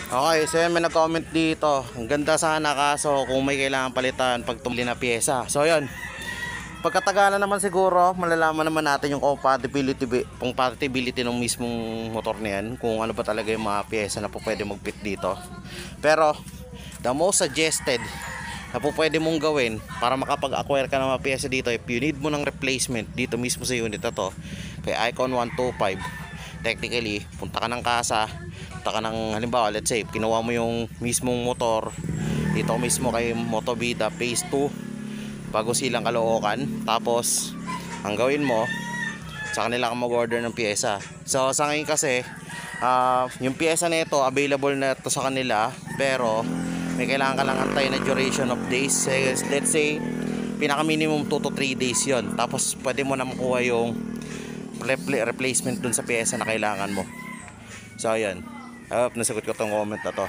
Okay, so yan, may nag-comment dito. Ang ganda sana kaso kung may kailangan palitan pag tumuli na pyesa. So yun, pagkatagalan naman siguro malalaman naman natin yung compatibility ng mismong motor na yan, kung ano ba talaga yung mga pyesa na po pwede mag-fit dito. Pero the most suggested na po pwede mong gawin para makapag-acquire ka ng mga pyesa dito, if you need mo ng replacement dito mismo sa unit na to kay Icon 125, technically punta ka ng kasa, punta ka ng, halimbawa let's say kinuha mo yung mismong motor dito mismo kay Motovida Phase 2 bago silang Caloocan, tapos ang gawin mo sa kanila ka mag-order ng pyesa. So sa ngayon kasi yung pyesa na ito available na ito sa kanila, pero may kailangan ka lang antay na duration of days. Let's say pinaka minimum 2 to 3 days yon, tapos pwede mo na makuha yung replacement dun sa pyesa na kailangan mo. So ayan, I hope nasagot ko tong comment na to.